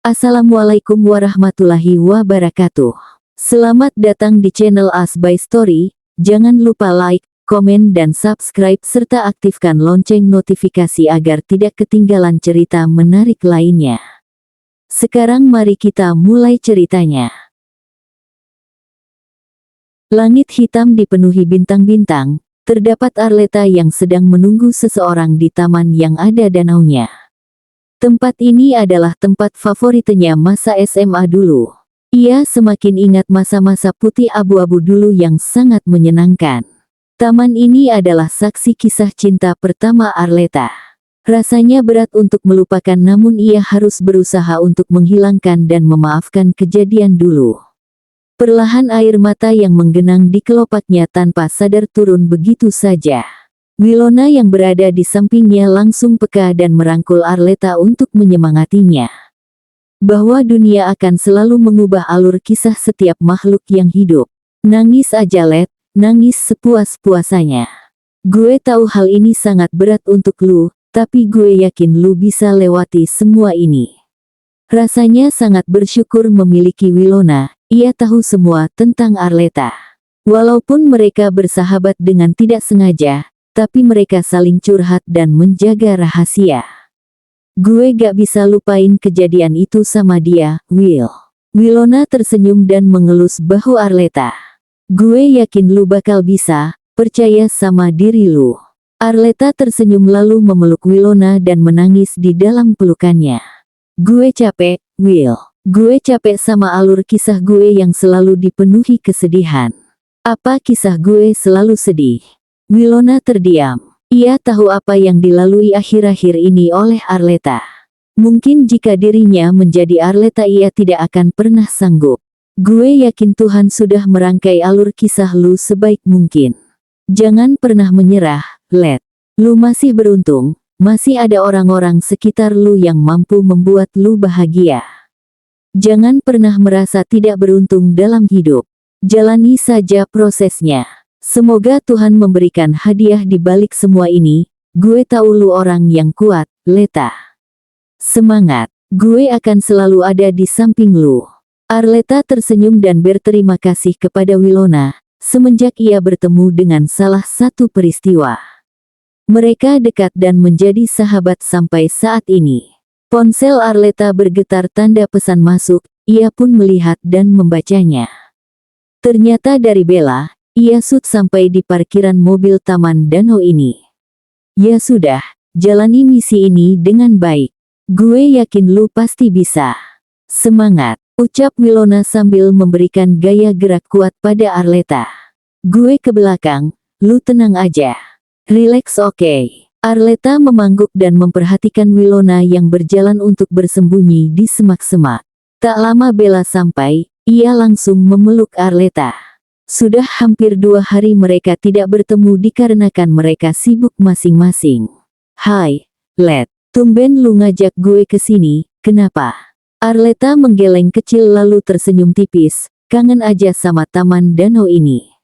Assalamualaikum warahmatullahi wabarakatuh. Selamat datang di channel As by Story. Jangan lupa like, komen dan subscribe serta aktifkan lonceng notifikasi agar tidak ketinggalan cerita menarik lainnya. Sekarang mari kita mulai ceritanya. Langit hitam dipenuhi bintang-bintang. Terdapat Arleta yang sedang menunggu seseorang di taman yang ada danaunya. Tempat ini adalah tempat favoritnya masa SMA dulu. Ia semakin ingat masa-masa putih abu-abu dulu yang sangat menyenangkan. Taman ini adalah saksi kisah cinta pertama Arleta. Rasanya berat untuk melupakan, namun ia harus berusaha untuk menghilangkan dan memaafkan kejadian dulu. Perlahan air mata yang menggenang di kelopaknya tanpa sadar turun begitu saja. Wilona yang berada di sampingnya langsung peka dan merangkul Arleta untuk menyemangatinya. Bahwa dunia akan selalu mengubah alur kisah setiap makhluk yang hidup. Nangis aja Let, nangis sepuas-puasanya. Gue tahu hal ini sangat berat untuk lu, tapi gue yakin lu bisa lewati semua ini. Rasanya sangat bersyukur memiliki Wilona, ia tahu semua tentang Arleta. Walaupun mereka bersahabat dengan tidak sengaja, tapi mereka saling curhat dan menjaga rahasia. Gue gak bisa lupain kejadian itu sama dia, Will. Wilona tersenyum dan mengelus bahu Arleta. Gue yakin lu bakal bisa, percaya sama diri lu. Arleta tersenyum lalu memeluk Wilona dan menangis di dalam pelukannya. Gue capek, Will. Gue capek sama alur kisah gue yang selalu dipenuhi kesedihan. Apa kisah gue selalu sedih? Wilona terdiam. Ia tahu apa yang dilalui akhir-akhir ini oleh Arleta. Mungkin jika dirinya menjadi Arleta ia tidak akan pernah sanggup. Gue yakin Tuhan sudah merangkai alur kisah lu sebaik mungkin. Jangan pernah menyerah, Let. Lu masih beruntung, masih ada orang-orang sekitar lu yang mampu membuat lu bahagia. Jangan pernah merasa tidak beruntung dalam hidup. Jalani saja prosesnya. Semoga Tuhan memberikan hadiah di balik semua ini. Gue tahu lu orang yang kuat, Leta. Semangat, gue akan selalu ada di samping lu. Arleta tersenyum dan berterima kasih kepada Wilona, semenjak ia bertemu dengan salah satu peristiwa. Mereka dekat dan menjadi sahabat sampai saat ini. Ponsel Arleta bergetar tanda pesan masuk, ia pun melihat dan membacanya. Ternyata dari Bella. Ia sampai di parkiran mobil taman danau ini. Ya sudah, jalani misi ini dengan baik. Gue yakin lu pasti bisa. Semangat, ucap Wilona sambil memberikan gaya gerak kuat pada Arleta. Gue ke belakang, lu tenang aja. Relax oke. Arleta memangguk dan memperhatikan Wilona yang berjalan untuk bersembunyi di semak-semak. Tak lama Bella sampai, ia langsung memeluk Arleta. Sudah hampir 2 hari mereka tidak bertemu dikarenakan mereka sibuk masing-masing. Hai, Let. Tumben lu ngajak gue ke sini, kenapa? Arleta menggeleng kecil lalu tersenyum tipis, kangen aja sama taman danau ini.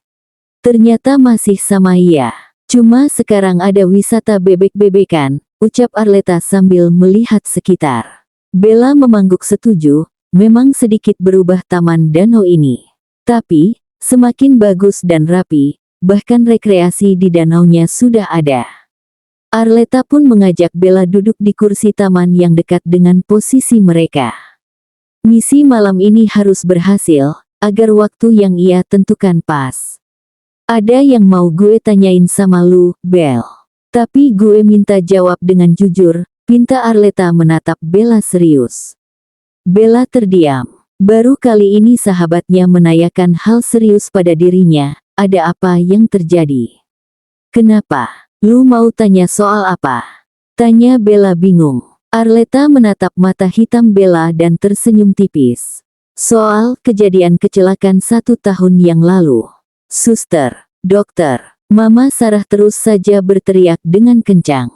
Ternyata masih sama ia. Cuma sekarang ada wisata bebek-bebekan, ucap Arleta sambil melihat sekitar. Bella memangguk setuju, memang sedikit berubah taman danau ini. Tapi, semakin bagus dan rapi, bahkan rekreasi di danaunya sudah ada. Arleta pun mengajak Bella duduk di kursi taman yang dekat dengan posisi mereka. Misi malam ini harus berhasil, agar waktu yang ia tentukan pas. Ada yang mau gue tanyain sama lu, Bel. Tapi gue minta jawab dengan jujur, pinta Arleta menatap Bella serius. Bella terdiam. Baru kali ini sahabatnya menanyakan hal serius pada dirinya, ada apa yang terjadi? Kenapa? Lu mau tanya soal apa? Tanya Bella bingung. Arleta menatap mata hitam Bella dan tersenyum tipis. Soal kejadian kecelakaan 1 tahun yang lalu. Suster, dokter, Mama Sarah terus saja berteriak dengan kencang.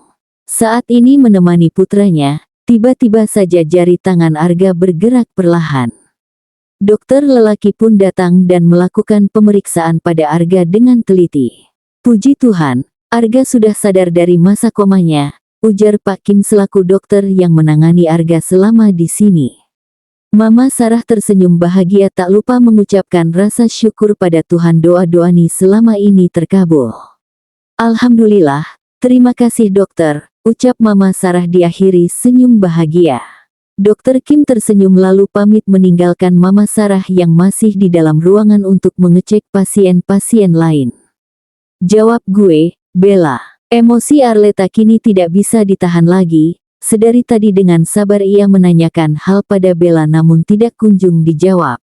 Saat ini menemani putranya, tiba-tiba saja jari tangan Arga bergerak perlahan. Dokter lelaki pun datang dan melakukan pemeriksaan pada Arga dengan teliti. Puji Tuhan, Arga sudah sadar dari masa komanya, ujar Pak Kim selaku dokter yang menangani Arga selama di sini. Mama Sarah tersenyum bahagia tak lupa mengucapkan rasa syukur pada Tuhan doa-doani selama ini terkabul. Alhamdulillah, terima kasih dokter, ucap Mama Sarah diakhiri senyum bahagia. Dokter Kim tersenyum lalu pamit meninggalkan Mama Sarah yang masih di dalam ruangan untuk mengecek pasien-pasien lain. Jawab gue, Bella. Emosi Arleta kini tidak bisa ditahan lagi. Sedari tadi dengan sabar ia menanyakan hal pada Bella namun tidak kunjung dijawab.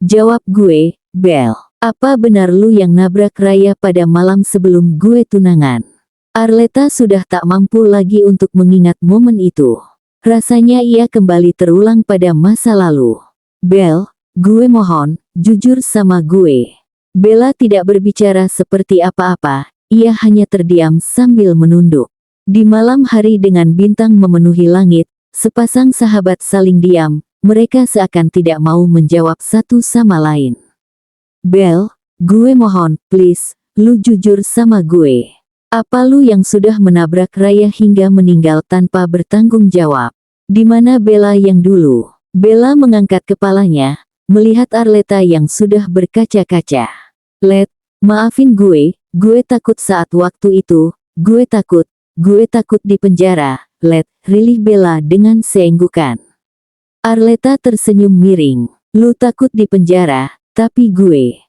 Jawab gue, Bel. Apa benar lu yang nabrak Raya pada malam sebelum gue tunangan? Arleta sudah tak mampu lagi untuk mengingat momen itu. Rasanya ia kembali terulang pada masa lalu. Bel, gue mohon, jujur sama gue. Bella tidak berbicara seperti apa-apa, ia hanya terdiam sambil menunduk. Di malam hari dengan bintang memenuhi langit, sepasang sahabat saling diam, mereka seakan tidak mau menjawab satu sama lain. Bel, gue mohon, please, lu jujur sama gue. Apa lu yang sudah menabrak Raya hingga meninggal tanpa bertanggung jawab? Di mana Bella yang dulu? Bella mengangkat kepalanya, melihat Arleta yang sudah berkaca-kaca. Let, maafin gue takut saat waktu itu, gue takut di penjara, Let, rilih Bella dengan seenggukan. Arleta tersenyum miring. Lu takut di penjara, tapi gue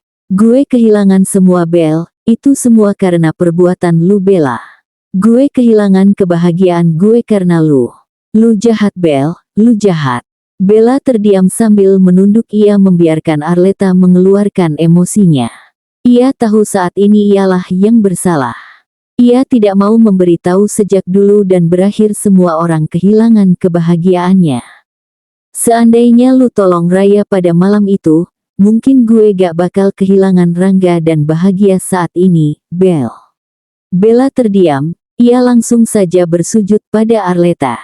kehilangan semua Bel, itu semua karena perbuatan lu Bella. Gue kehilangan kebahagiaan gue karena lu. Lu jahat Bel, lu jahat. Bella terdiam sambil menunduk ia membiarkan Arleta mengeluarkan emosinya. Ia tahu saat ini ialah yang bersalah. Ia tidak mau memberitahu sejak dulu dan berakhir semua orang kehilangan kebahagiaannya. Seandainya lu tolong Raya pada malam itu, mungkin gue gak bakal kehilangan Rangga dan bahagia saat ini, Bel. Bella terdiam, ia langsung saja bersujud pada Arleta.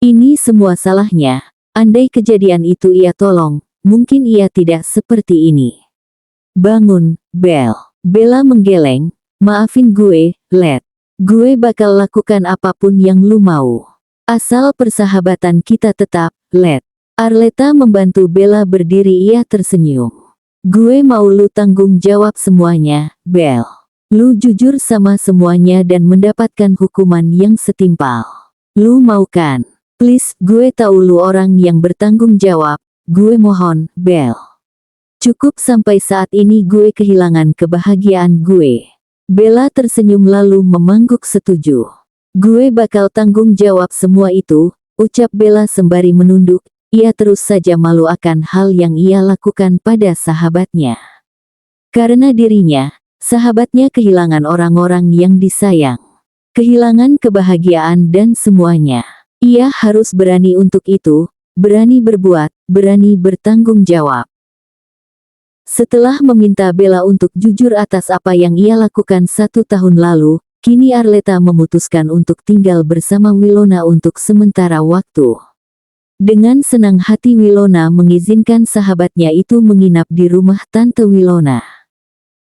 Ini semua salahnya, andai kejadian itu ia tolong, mungkin ia tidak seperti ini. Bangun, Bel. Bella menggeleng. Maafin gue, Let. Gue bakal lakukan apapun yang lu mau. Asal persahabatan kita tetap, Let. Arleta membantu Bella berdiri ia tersenyum. Gue mau lu tanggung jawab semuanya, Bel. Lu jujur sama semuanya dan mendapatkan hukuman yang setimpal. Lu mau kan? Please, gue tahu lu orang yang bertanggung jawab. Gue mohon, Bel. Cukup sampai saat ini gue kehilangan kebahagiaan gue. Bella tersenyum lalu mengangguk setuju. Gue bakal tanggung jawab semua itu, ucap Bella sembari menunduk. Ia terus saja malu akan hal yang ia lakukan pada sahabatnya. Karena dirinya, sahabatnya kehilangan orang-orang yang disayang. Kehilangan kebahagiaan dan semuanya. Ia harus berani untuk itu, berani berbuat, berani bertanggung jawab. Setelah meminta Bella untuk jujur atas apa yang ia lakukan 1 tahun lalu, kini Arleta memutuskan untuk tinggal bersama Wilona untuk sementara waktu. Dengan senang hati Wilona mengizinkan sahabatnya itu menginap di rumah Tante Wilona.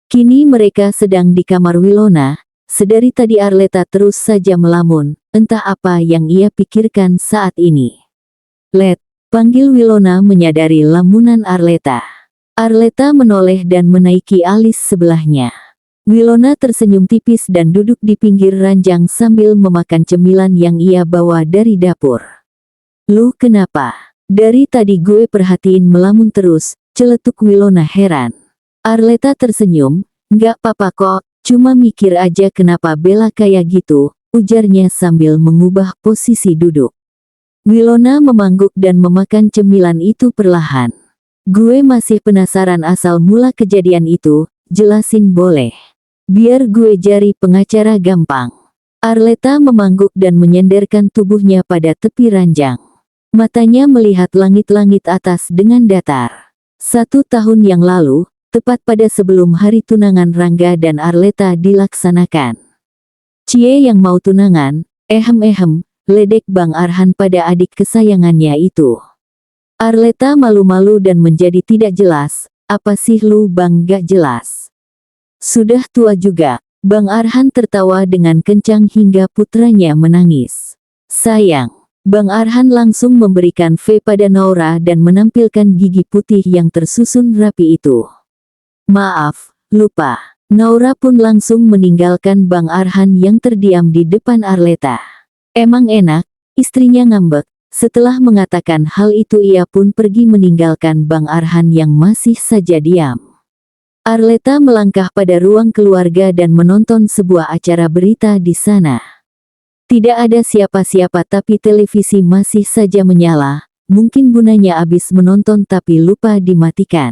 Kini mereka sedang di kamar Wilona, sedari tadi Arleta terus saja melamun, entah apa yang ia pikirkan saat ini. Let, panggil Wilona menyadari lamunan Arleta. Arleta menoleh dan menaiki alis sebelahnya. Wilona tersenyum tipis dan duduk di pinggir ranjang sambil memakan cemilan yang ia bawa dari dapur. Lu kenapa? Dari tadi gue perhatiin melamun terus, celetuk Wilona heran. Arleta tersenyum, nggak apa-apa kok, cuma mikir aja kenapa Bella kayak gitu, ujarnya sambil mengubah posisi duduk. Wilona mengangguk dan memakan cemilan itu perlahan. Gue masih penasaran asal mula kejadian itu, jelasin boleh. Biar gue jari pengacara gampang. Arleta mengangguk dan menyenderkan tubuhnya pada tepi ranjang. Matanya melihat langit-langit atas dengan datar. 1 tahun yang lalu, tepat pada sebelum hari tunangan Rangga dan Arleta dilaksanakan. Cie yang mau tunangan, ledek Bang Arhan pada adik kesayangannya itu. Arleta malu-malu dan menjadi tidak jelas, apa sih lu Bang gak jelas? Sudah tua juga, Bang Arhan tertawa dengan kencang hingga putranya menangis. Sayang, Bang Arhan langsung memberikan V pada Naura dan menampilkan gigi putih yang tersusun rapi itu. Maaf, lupa. Naura pun langsung meninggalkan Bang Arhan yang terdiam di depan Arleta. Emang enak, istrinya ngambek. Setelah mengatakan hal itu ia pun pergi meninggalkan Bang Arhan yang masih saja diam. Arleta melangkah pada ruang keluarga dan menonton sebuah acara berita di sana. Tidak ada siapa-siapa tapi televisi masih saja menyala, mungkin Bunanya habis menonton tapi lupa dimatikan.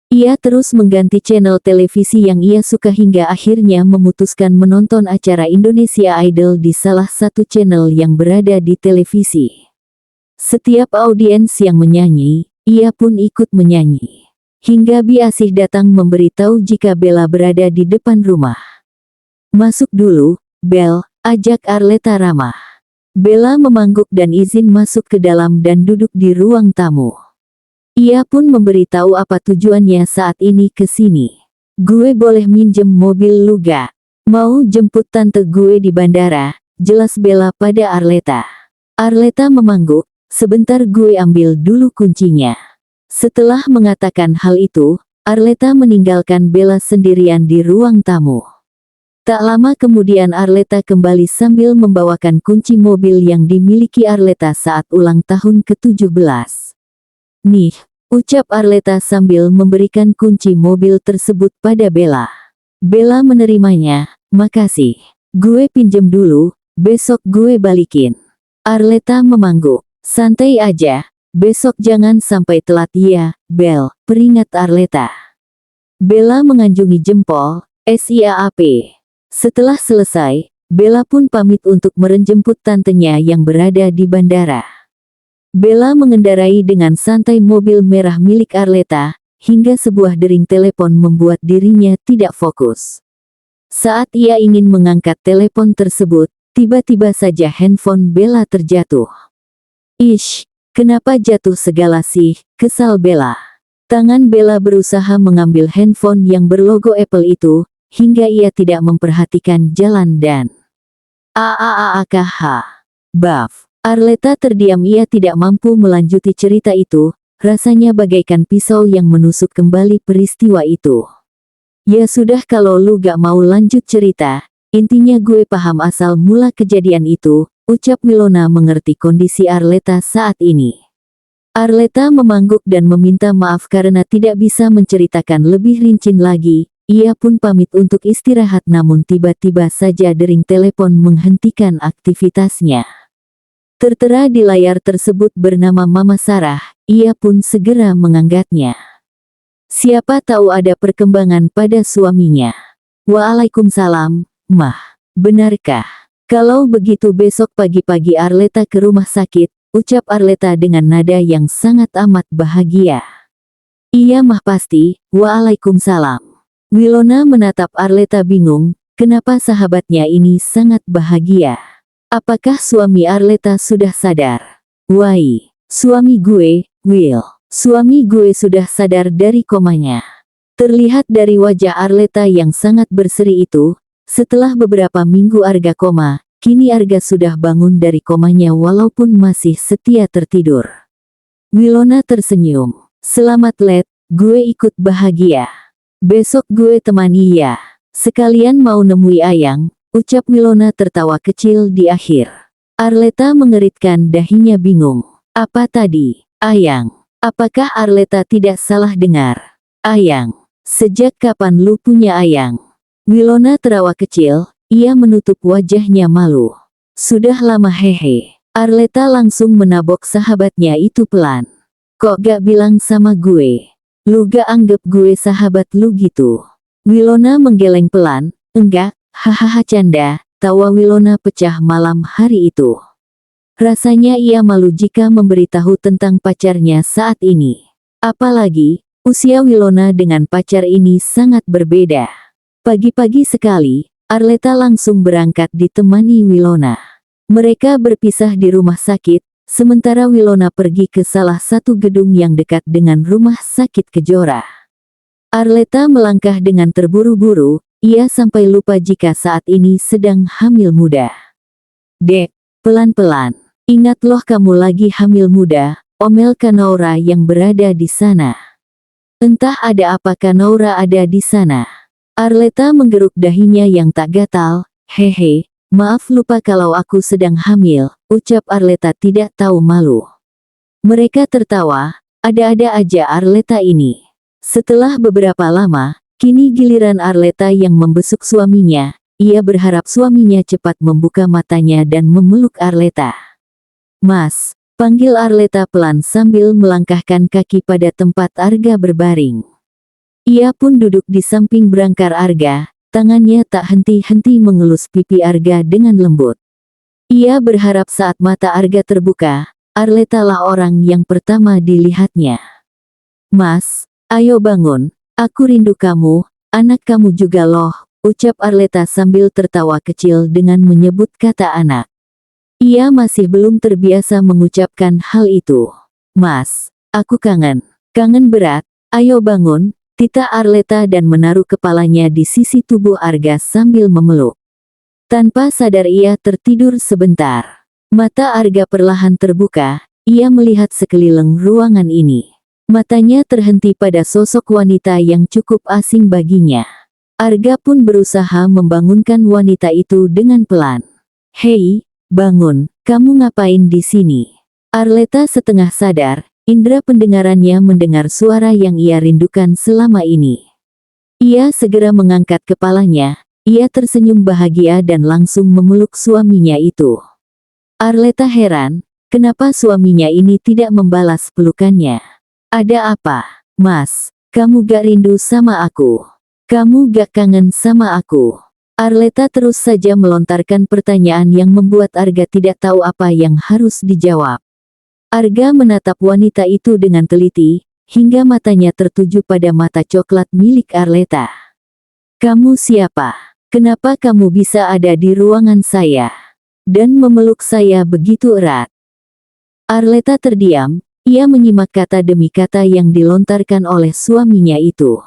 Ia terus mengganti channel televisi yang ia suka hingga akhirnya memutuskan menonton acara Indonesia Idol di salah satu channel yang berada di televisi. Setiap audiens yang menyanyi, ia pun ikut menyanyi. Hingga Bi Asih datang memberitahu jika Bella berada di depan rumah. Masuk dulu, Bel, ajak Arleta ramah. Bella memangguk dan izin masuk ke dalam dan duduk di ruang tamu. Ia pun memberitahu apa tujuannya saat ini ke sini. Gue boleh minjem mobil lu gak? Mau jemput tante gue di bandara, jelas Bella pada Arleta. Arleta memangguk, sebentar gue ambil dulu kuncinya. Setelah mengatakan hal itu, Arleta meninggalkan Bella sendirian di ruang tamu. Tak lama kemudian Arleta kembali sambil membawakan kunci mobil yang dimiliki Arleta saat ulang tahun ke-17. Nih, ucap Arleta sambil memberikan kunci mobil tersebut pada Bella. Bella menerimanya, makasih. Gue pinjem dulu, besok gue balikin. Arleta memangguk, santai aja, besok jangan sampai telat ya, Bel, peringat Arleta. Bella menganjungi jempol, SIAAP. Setelah selesai, Bella pun pamit untuk menjemput tantenya yang berada di bandara. Bella mengendarai dengan santai mobil merah milik Arleta, hingga sebuah dering telepon membuat dirinya tidak fokus. Saat ia ingin mengangkat telepon tersebut, tiba-tiba saja handphone Bella terjatuh. Ish, kenapa jatuh segala sih, kesal Bella. Tangan Bella berusaha mengambil handphone yang berlogo Apple itu, hingga ia tidak memperhatikan jalan dan AAAKH. Baf. Arleta terdiam, ia tidak mampu melanjuti cerita itu, rasanya bagaikan pisau yang menusuk kembali peristiwa itu. Ya sudah kalau lu gak mau lanjut cerita, intinya gue paham asal mula kejadian itu, ucap Wilona mengerti kondisi Arleta saat ini. Arleta memangguk dan meminta maaf karena tidak bisa menceritakan lebih rinci lagi. Ia pun pamit untuk istirahat namun tiba-tiba saja dering telepon menghentikan aktivitasnya. Tertera di layar tersebut bernama Mama Sarah, ia pun segera mengangkatnya. Siapa tahu ada perkembangan pada suaminya. Waalaikumsalam, Mah. Benarkah? Kalau begitu besok pagi-pagi Arleta ke rumah sakit, ucap Arleta dengan nada yang sangat amat bahagia. Iya Mah pasti, waalaikumsalam. Wilona menatap Arleta bingung, kenapa sahabatnya ini sangat bahagia. Apakah suami Arleta sudah sadar? Wai, suami gue, Will. Suami gue sudah sadar dari komanya. Terlihat dari wajah Arleta yang sangat berseri itu, setelah beberapa minggu Arga koma, kini Arga sudah bangun dari komanya walaupun masih setia tertidur. Wilona tersenyum. Selamat Let, gue ikut bahagia. Besok gue temani ya. Sekalian mau nemui Ayang, ucap Wilona tertawa kecil di akhir. Arleta mengeritkan dahinya bingung. Apa tadi? Ayang. Apakah Arleta tidak salah dengar? Ayang. Sejak kapan lu punya Ayang? Wilona terawa kecil, ia menutup wajahnya malu. Sudah lama hehe. Arleta langsung menabok sahabatnya itu pelan. Kok gak bilang sama gue? Lu gak anggap gue sahabat lu gitu? Wilona menggeleng pelan, enggak, hahaha canda, tawa Wilona pecah malam hari itu. Rasanya ia malu jika memberitahu tentang pacarnya saat ini. Apalagi, usia Wilona dengan pacar ini sangat berbeda. Pagi-pagi sekali, Arleta langsung berangkat ditemani Wilona. Mereka berpisah di rumah sakit, sementara Wilona pergi ke salah satu gedung yang dekat dengan rumah sakit Kejora. Arleta melangkah dengan terburu-buru, ia sampai lupa jika saat ini sedang hamil muda. Dek, pelan-pelan. Ingat loh kamu lagi hamil muda, omel Kanaura yang berada di sana. Entah ada apa Kanaura ada di sana. Arleta menggeruk dahinya yang tak gatal. Hehe, maaf lupa kalau aku sedang hamil, ucap Arleta tidak tahu malu. Mereka tertawa, ada-ada aja Arleta ini. Setelah beberapa lama, kini giliran Arleta yang membesuk suaminya. Ia berharap suaminya cepat membuka matanya dan memeluk Arleta. Mas, panggil Arleta pelan sambil melangkahkan kaki pada tempat Arga berbaring. Ia pun duduk di samping berangkar Arga, tangannya tak henti-henti mengelus pipi Arga dengan lembut. Ia berharap saat mata Arga terbuka, Arleta lah orang yang pertama dilihatnya. Mas, ayo bangun, aku rindu kamu, anak kamu juga loh, ucap Arleta sambil tertawa kecil dengan menyebut kata anak. Ia masih belum terbiasa mengucapkan hal itu. Mas, aku kangen berat, ayo bangun, tita Arleta dan menaruh kepalanya di sisi tubuh Arga sambil memeluk. Tanpa sadar ia tertidur sebentar. Mata Arga perlahan terbuka, ia melihat sekeliling ruangan ini. Matanya terhenti pada sosok wanita yang cukup asing baginya. Arga pun berusaha membangunkan wanita itu dengan pelan. Hei, bangun, kamu ngapain di sini? Arleta setengah sadar, indera pendengarannya mendengar suara yang ia rindukan selama ini. Ia segera mengangkat kepalanya, ia tersenyum bahagia dan langsung memeluk suaminya itu. Arleta heran, kenapa suaminya ini tidak membalas pelukannya. Ada apa, Mas? Kamu gak rindu sama aku? Kamu gak kangen sama aku? Arleta terus saja melontarkan pertanyaan yang membuat Arga tidak tahu apa yang harus dijawab. Arga menatap wanita itu dengan teliti, hingga matanya tertuju pada mata coklat milik Arleta. Kamu siapa? Kenapa kamu bisa ada di ruangan saya? Dan memeluk saya begitu erat? Arleta terdiam, ia menyimak kata demi kata yang dilontarkan oleh suaminya itu.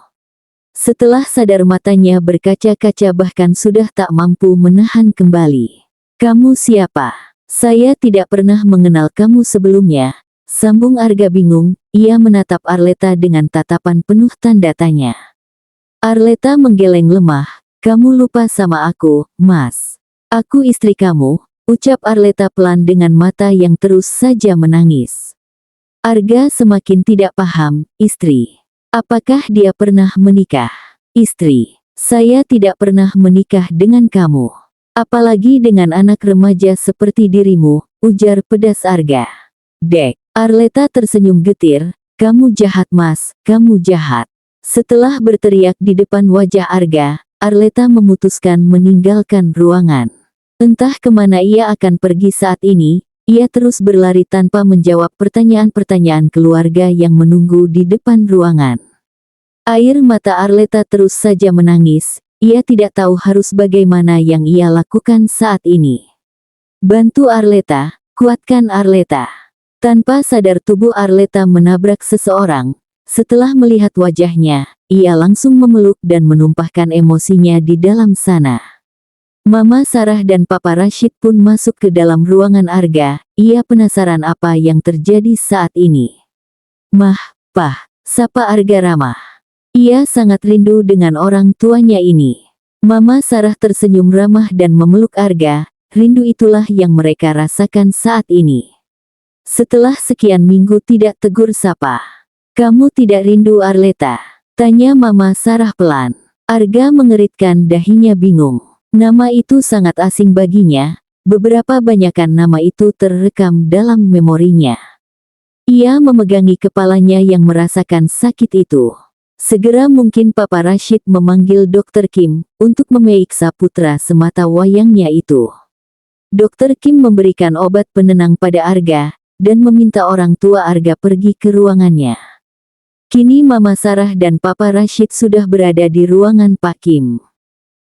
Setelah sadar matanya berkaca-kaca bahkan sudah tak mampu menahan kembali. Kamu siapa? Saya tidak pernah mengenal kamu sebelumnya, sambung Arga bingung, ia menatap Arleta dengan tatapan penuh tanda tanya. Arleta menggeleng lemah, kamu lupa sama aku, Mas. Aku istri kamu, ucap Arleta pelan dengan mata yang terus saja menangis. Arga semakin tidak paham, istri. Apakah dia pernah menikah? Istri, saya tidak pernah menikah dengan kamu. Apalagi dengan anak remaja seperti dirimu, ujar pedas Arga. Dek, Arleta tersenyum getir, kamu jahat Mas, kamu jahat. Setelah berteriak di depan wajah Arga, Arleta memutuskan meninggalkan ruangan. Entah kemana ia akan pergi saat ini, ia terus berlari tanpa menjawab pertanyaan-pertanyaan keluarga yang menunggu di depan ruangan. Air mata Arleta terus saja menangis. Ia tidak tahu harus bagaimana yang ia lakukan saat ini. Bantu Arleta, kuatkan Arleta. Tanpa sadar tubuh Arleta menabrak seseorang. Setelah melihat wajahnya, ia langsung memeluk dan menumpahkan emosinya di dalam sana. Mama Sarah dan Papa Rashid pun masuk ke dalam ruangan Arga. Ia penasaran apa yang terjadi saat ini. Mah, Pah, sapa Arga ramah. Ia sangat rindu dengan orang tuanya ini. Mama Sarah tersenyum ramah dan memeluk Arga, rindu itulah yang mereka rasakan saat ini. Setelah sekian minggu tidak tegur sapa. Kamu tidak rindu Arleta? Tanya Mama Sarah pelan. Arga mengeritkan dahinya bingung. Nama itu sangat asing baginya, beberapa banyakan nama itu terrekam dalam memorinya. Ia memegangi kepalanya yang merasakan sakit itu. Segera mungkin Papa Rashid memanggil Dr. Kim untuk memeriksa putra semata wayangnya itu. Dr. Kim memberikan obat penenang pada Arga dan meminta orang tua Arga pergi ke ruangannya. Kini Mama Sarah dan Papa Rashid sudah berada di ruangan Pak Kim.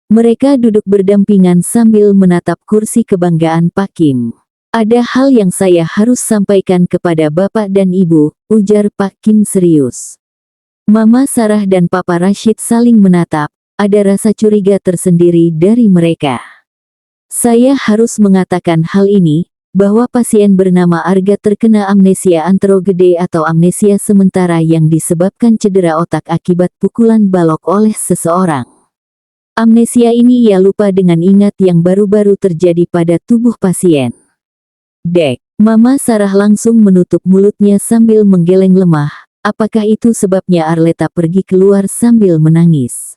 Mereka duduk berdampingan sambil menatap kursi kebanggaan Pak Kim. Ada hal yang saya harus sampaikan kepada Bapak dan Ibu, ujar Pak Kim serius. Mama Sarah dan Papa Rashid saling menatap, ada rasa curiga tersendiri dari mereka. Saya harus mengatakan hal ini, bahwa pasien bernama Arga terkena amnesia anterogede atau amnesia sementara yang disebabkan cedera otak akibat pukulan balok oleh seseorang. Amnesia ini ia lupa dengan ingat yang baru-baru terjadi pada tubuh pasien. Dek, Mama Sarah langsung menutup mulutnya sambil menggeleng lemah. Apakah itu sebabnya Arleta pergi keluar sambil menangis?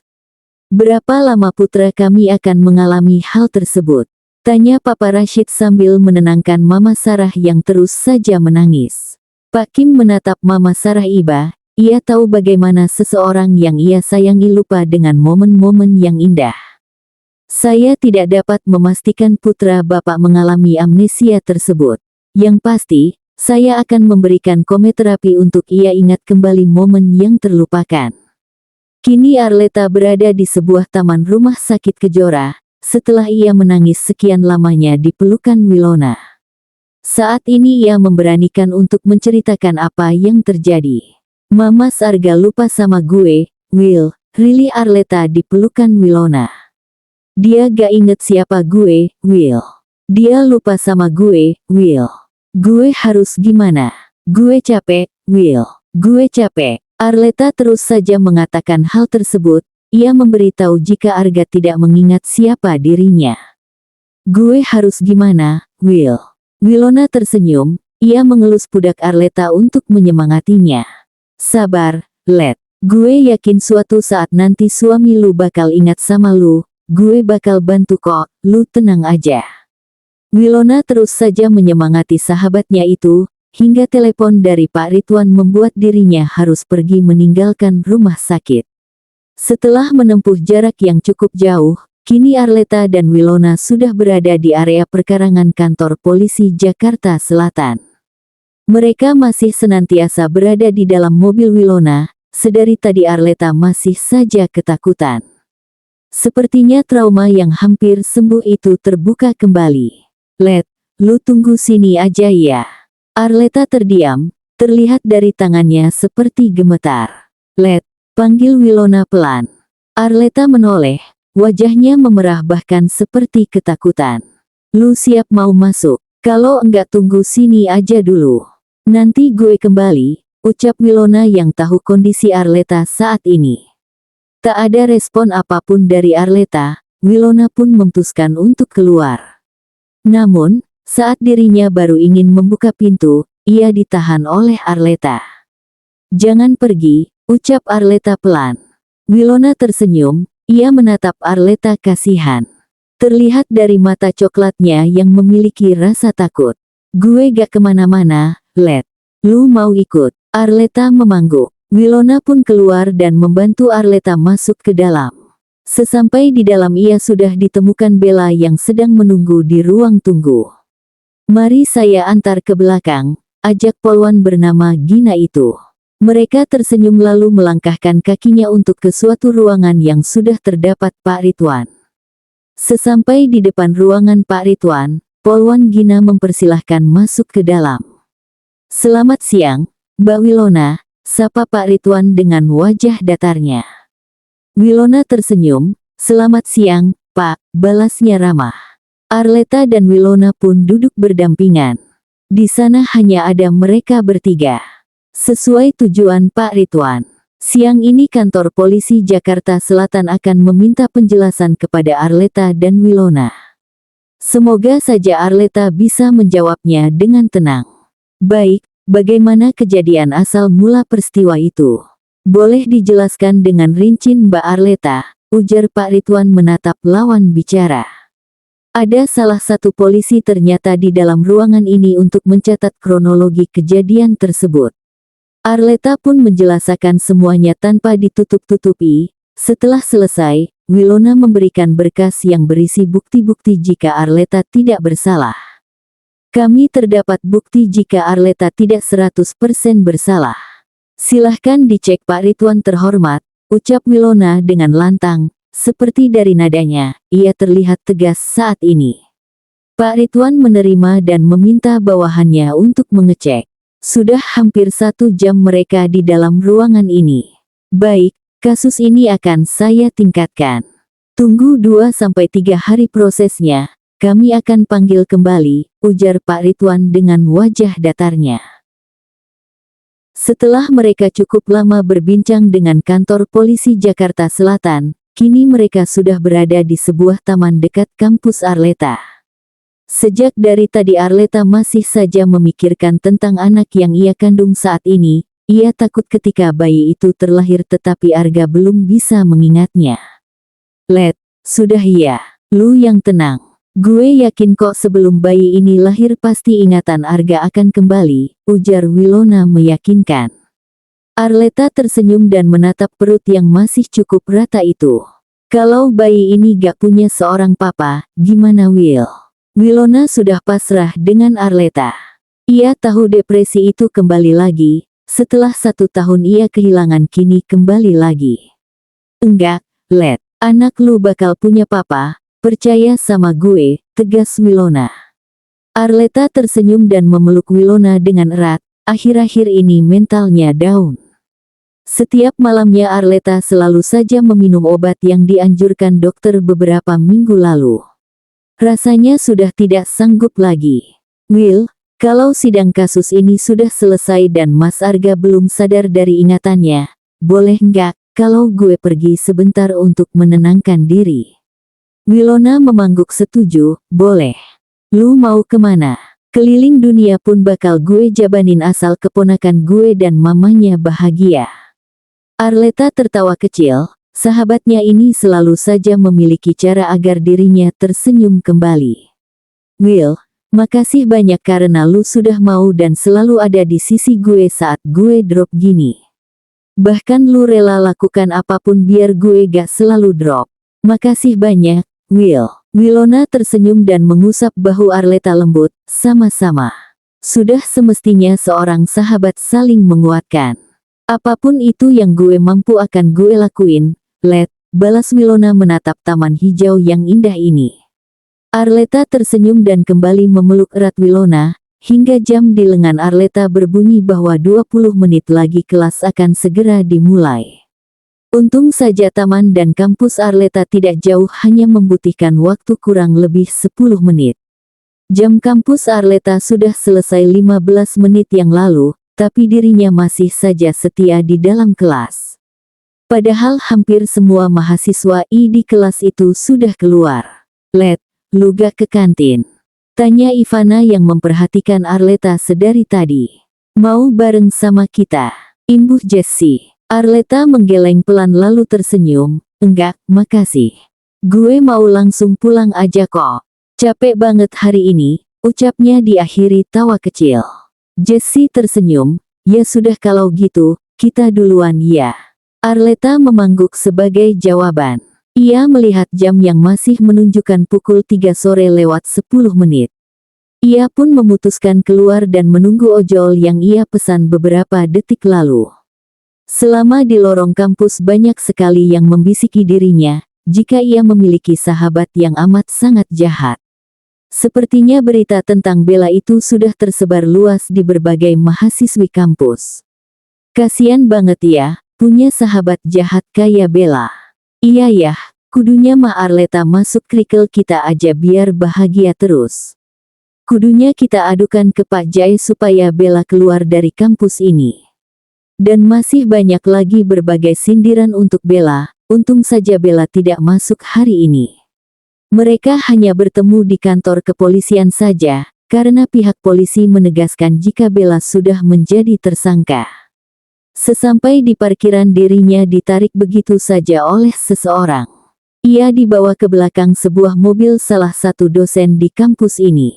Berapa lama putra kami akan mengalami hal tersebut? Tanya Papa Rashid sambil menenangkan Mama Sarah yang terus saja menangis. Pak Kim menatap Mama Sarah iba, ia tahu bagaimana seseorang yang ia sayangi lupa dengan momen-momen yang indah. Saya tidak dapat memastikan putra Bapak mengalami amnesia tersebut. Yang pasti, saya akan memberikan kometerapi untuk ia ingat kembali momen yang terlupakan. Kini Arleta berada di sebuah taman rumah sakit Kejora, setelah ia menangis sekian lamanya di pelukan Wilona. Saat ini ia memberanikan untuk menceritakan apa yang terjadi. Mama Arga lupa sama gue, Will, really Arleta di pelukan Wilona. Dia gak inget siapa gue, Will. Dia lupa sama gue, Will. Gue harus gimana? Gue capek, Will. Gue capek. Arleta terus saja mengatakan hal tersebut. Ia memberitahu jika Arga tidak mengingat siapa dirinya. Gue harus gimana, Will? Wilona tersenyum, ia mengelus pundak Arleta untuk menyemangatinya. Sabar, Let. Gue yakin suatu saat nanti suami lu bakal ingat sama lu, gue bakal bantu kok, lu tenang aja. Wilona terus saja menyemangati sahabatnya itu, hingga telepon dari Pak Ridwan membuat dirinya harus pergi meninggalkan rumah sakit. Setelah menempuh jarak yang cukup jauh, kini Arleta dan Wilona sudah berada di area perkarangan kantor polisi Jakarta Selatan. Mereka masih senantiasa berada di dalam mobil Wilona, sedari tadi Arleta masih saja ketakutan. Sepertinya trauma yang hampir sembuh itu terbuka kembali. Let, lu tunggu sini aja ya. Arleta terdiam, terlihat dari tangannya seperti gemetar. Let, panggil Wilona pelan. Arleta menoleh, wajahnya memerah bahkan seperti ketakutan. Lu siap mau masuk? Kalau enggak tunggu sini aja dulu. Nanti gue kembali, ucap Wilona yang tahu kondisi Arleta saat ini. Tak ada respon apapun dari Arleta, Wilona pun memutuskan untuk keluar. Namun, saat dirinya baru ingin membuka pintu, ia ditahan oleh Arleta. Jangan pergi, ucap Arleta pelan. Wilona tersenyum, ia menatap Arleta kasihan. Terlihat dari mata coklatnya yang memiliki rasa takut. Gue gak kemana-mana, Let. Lu mau ikut? Arleta memangguk. Wilona pun keluar dan membantu Arleta masuk ke dalam. Sesampai di dalam ia sudah ditemukan Bella yang sedang menunggu di ruang tunggu. Mari saya antar ke belakang, ajak polwan bernama Gina itu. Mereka tersenyum lalu melangkahkan kakinya untuk ke suatu ruangan yang sudah terdapat Pak Ridwan. Sesampai di depan ruangan Pak Ridwan, polwan Gina mempersilahkan masuk ke dalam. Selamat siang, Mbak Wilona, sapa Pak Ridwan dengan wajah datarnya. Wilona tersenyum, selamat siang, Pak, balasnya ramah. Arleta dan Wilona pun duduk berdampingan. Di sana hanya ada mereka bertiga. Sesuai tujuan Pak Ridwan, siang ini kantor polisi Jakarta Selatan akan meminta penjelasan kepada Arleta dan Wilona. Semoga saja Arleta bisa menjawabnya dengan tenang. Baik, bagaimana kejadian asal mula peristiwa itu? Boleh dijelaskan dengan rinci Mbak Arleta, ujar Pak Ridwan menatap lawan bicara. Ada salah satu polisi ternyata di dalam ruangan ini untuk mencatat kronologi kejadian tersebut. Arleta pun menjelaskan semuanya tanpa ditutup-tutupi. Setelah selesai, Wilona memberikan berkas yang berisi bukti-bukti jika Arleta tidak bersalah. Kami terdapat bukti jika Arleta tidak 100% bersalah. Silahkan dicek Pak Ridwan terhormat, ucap Wilona dengan lantang. Seperti dari nadanya, ia terlihat tegas saat ini. Pak Ridwan menerima dan meminta bawahannya untuk mengecek. Sudah hampir 1 jam mereka di dalam ruangan ini. Baik, kasus ini akan saya tingkatkan. Tunggu 2-3 hari prosesnya, kami akan panggil kembali, ujar Pak Ridwan dengan wajah datarnya. Setelah mereka cukup lama berbincang dengan kantor polisi Jakarta Selatan, kini mereka sudah berada di sebuah taman dekat kampus Arleta. Sejak dari tadi Arleta masih saja memikirkan tentang anak yang ia kandung saat ini. Ia takut ketika bayi itu terlahir tetapi Arga belum bisa mengingatnya. Let, sudah ya, lu yang tenang. Gue yakin kok sebelum bayi ini lahir pasti ingatan Arga akan kembali, ujar Wilona meyakinkan. Arleta tersenyum dan menatap perut yang masih cukup rata itu. Kalau bayi ini gak punya seorang papa, gimana Will? Wilona sudah pasrah dengan Arleta. Ia tahu depresi itu kembali lagi, setelah 1 tahun ia kehilangan kini kembali lagi. Enggak, Let, anak lu bakal punya papa. Percaya sama gue, tegas Wilona. Arleta tersenyum dan memeluk Wilona dengan erat, akhir-akhir ini mentalnya down. Setiap malamnya Arleta selalu saja meminum obat yang dianjurkan dokter beberapa minggu lalu. Rasanya sudah tidak sanggup lagi. Will, kalau sidang kasus ini sudah selesai dan Mas Arga belum sadar dari ingatannya, boleh nggak kalau gue pergi sebentar untuk menenangkan diri? Wilona mengangguk setuju, boleh. Lu mau kemana? Keliling dunia pun bakal gue jabanin asal keponakan gue dan mamanya bahagia. Arleta tertawa kecil, sahabatnya ini selalu saja memiliki cara agar dirinya tersenyum kembali. Will, makasih banyak karena lu sudah mau dan selalu ada di sisi gue saat gue drop gini. Bahkan lu rela lakukan apapun biar gue gak selalu drop. Makasih banyak, Will. Wilona tersenyum dan mengusap bahu Arleta lembut, sama-sama. Sudah semestinya seorang sahabat saling menguatkan. Apapun itu yang gue mampu akan gue lakuin, Let, balas Wilona menatap taman hijau yang indah ini. Arleta tersenyum dan kembali memeluk erat Wilona, hingga jam di lengan Arleta berbunyi bahwa 20 menit lagi kelas akan segera dimulai. Untung saja taman dan kampus Arleta tidak jauh, hanya membutuhkan waktu kurang lebih 10 menit. Jam kampus Arleta sudah selesai 15 menit yang lalu, tapi dirinya masih saja setia di dalam kelas. Padahal hampir semua mahasiswa di kelas itu sudah keluar. Let, lu gak ke kantin? Tanya Ivana yang memperhatikan Arleta sedari tadi. Mau bareng sama kita? Imbuh Jessie. Arleta menggeleng pelan lalu tersenyum, enggak, makasih. Gue mau langsung pulang aja kok. Capek banget hari ini, ucapnya diakhiri tawa kecil. Jessie tersenyum, ya sudah kalau gitu, kita duluan ya. Arleta mengangguk sebagai jawaban. Ia melihat jam yang masih menunjukkan pukul 3 sore lewat 10 menit. Ia pun memutuskan keluar dan menunggu ojol yang ia pesan beberapa detik lalu. Selama di lorong kampus banyak sekali yang membisiki dirinya, jika ia memiliki sahabat yang amat sangat jahat. Sepertinya berita tentang Bella itu sudah tersebar luas di berbagai mahasiswi kampus. Kasian banget ya, punya sahabat jahat kayak Bella. Iya ya, kudunya Ma Arleta masuk krikel kita aja biar bahagia terus. Kudunya kita adukan ke Pak Jai supaya Bella keluar dari kampus ini. Dan masih banyak lagi berbagai sindiran untuk Bella, untung saja Bella tidak masuk hari ini. Mereka hanya bertemu di kantor kepolisian saja, karena pihak polisi menegaskan jika Bella sudah menjadi tersangka. Sesampai di parkiran dirinya ditarik begitu saja oleh seseorang. Ia dibawa ke belakang sebuah mobil salah satu dosen di kampus ini.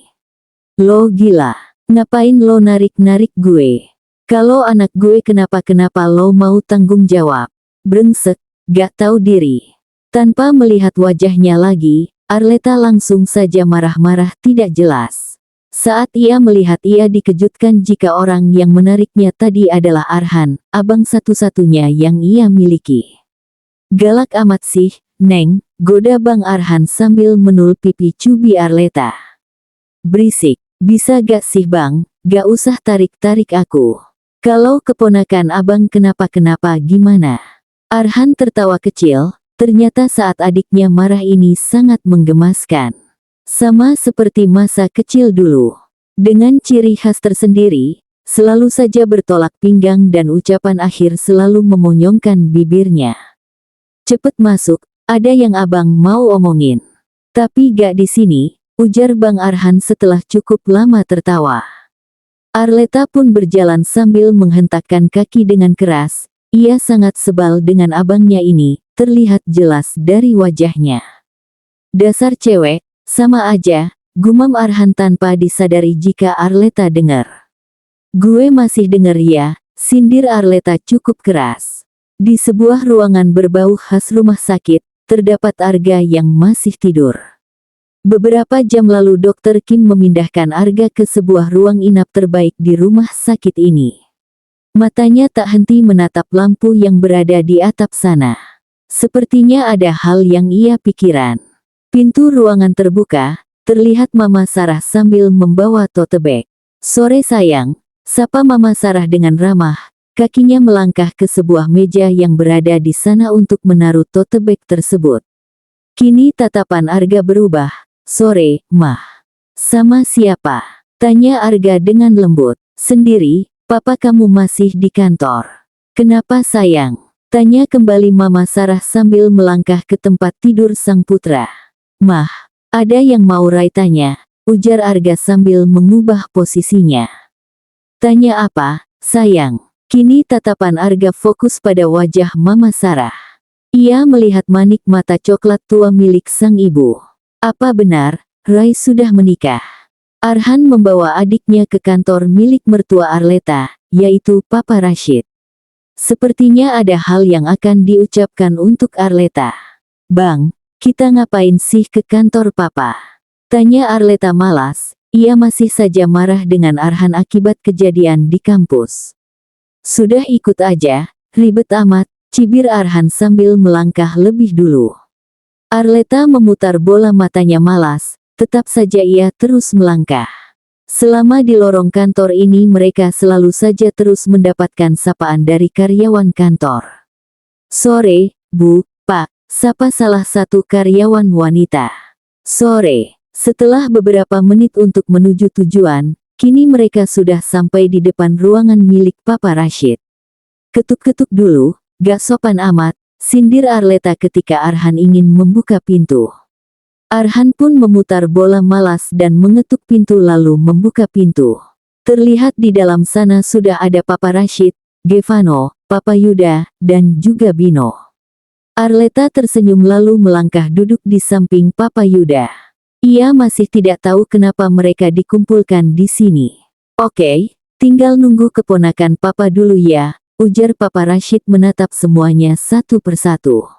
Lo gila, ngapain lo narik-narik gue? Kalau anak gue kenapa-kenapa lo mau tanggung jawab? Brengsek, gak tahu diri. Tanpa melihat wajahnya lagi, Arleta langsung saja marah-marah tidak jelas. Saat ia melihat ia dikejutkan jika orang yang menariknya tadi adalah Arhan, abang satu-satunya yang ia miliki. Galak amat sih, Neng, goda Bang Arhan sambil menul pipi cubi Arleta. Berisik, bisa gak sih Bang, gak usah tarik-tarik aku. Kalau keponakan abang kenapa-kenapa gimana? Arhan tertawa kecil, ternyata saat adiknya marah ini sangat menggemaskan. Sama seperti masa kecil dulu. Dengan ciri khas tersendiri, selalu saja bertolak pinggang dan ucapan akhir selalu memonyongkan bibirnya. Cepet masuk, ada yang abang mau omongin. Tapi gak di sini, ujar Bang Arhan setelah cukup lama tertawa. Arleta pun berjalan sambil menghentakkan kaki dengan keras. Ia sangat sebal dengan abangnya ini, terlihat jelas dari wajahnya. Dasar cewek, sama aja, gumam Arhan tanpa disadari jika Arleta dengar. Gue masih denger ya, sindir Arleta cukup keras. Di sebuah ruangan berbau khas rumah sakit, terdapat Arga yang masih tidur. Beberapa jam lalu Dr. Kim memindahkan Arga ke sebuah ruang inap terbaik di rumah sakit ini. Matanya tak henti menatap lampu yang berada di atap sana. Sepertinya ada hal yang ia pikiran. Pintu ruangan terbuka, terlihat Mama Sarah sambil membawa tote bag. Sore sayang, sapa Mama Sarah dengan ramah. Kakinya melangkah ke sebuah meja yang berada di sana untuk menaruh tote bag tersebut. Kini tatapan Arga berubah. Sore, Mah. Sama siapa? Tanya Arga dengan lembut. Sendiri, papa kamu masih di kantor. Kenapa sayang? Tanya kembali Mama Sarah sambil melangkah ke tempat tidur sang putra. Mah, ada yang mau Rai tanya, ujar Arga sambil mengubah posisinya. Tanya apa, sayang? Kini tatapan Arga fokus pada wajah Mama Sarah. Ia melihat manik mata coklat tua milik sang ibu. Apa benar, Rai sudah menikah? Arhan membawa adiknya ke kantor milik mertua Arleta, yaitu Papa Rashid. Sepertinya ada hal yang akan diucapkan untuk Arleta. Bang, kita ngapain sih ke kantor Papa? Tanya Arleta malas, ia masih saja marah dengan Arhan akibat kejadian di kampus. Sudah ikut aja, ribet amat, cibir Arhan sambil melangkah lebih dulu. Arleta memutar bola matanya malas, tetap saja ia terus melangkah. Selama di lorong kantor ini mereka selalu saja terus mendapatkan sapaan dari karyawan kantor. Sore, Bu, Pak, sapa salah satu karyawan wanita. Sore, setelah beberapa menit untuk menuju tujuan, kini mereka sudah sampai di depan ruangan milik Papa Rashid. Ketuk-ketuk dulu, gak sopan amat, sindir Arleta ketika Arhan ingin membuka pintu. Arhan pun memutar bola malas dan mengetuk pintu lalu membuka pintu. Terlihat di dalam sana sudah ada Papa Rashid, Gevano, Papa Yuda, dan juga Bino. Arleta tersenyum lalu melangkah duduk di samping Papa Yuda. Ia masih tidak tahu kenapa mereka dikumpulkan di sini. Oke, tinggal nunggu keponakan Papa dulu ya, ujar Papa Rashid menatap semuanya satu persatu.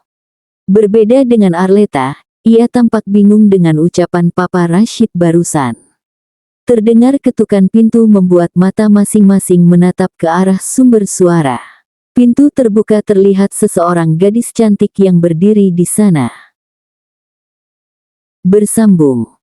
Berbeda dengan Arleta, ia tampak bingung dengan ucapan Papa Rashid barusan. Terdengar ketukan pintu membuat mata masing-masing menatap ke arah sumber suara. Pintu terbuka terlihat seseorang gadis cantik yang berdiri di sana. Bersambung.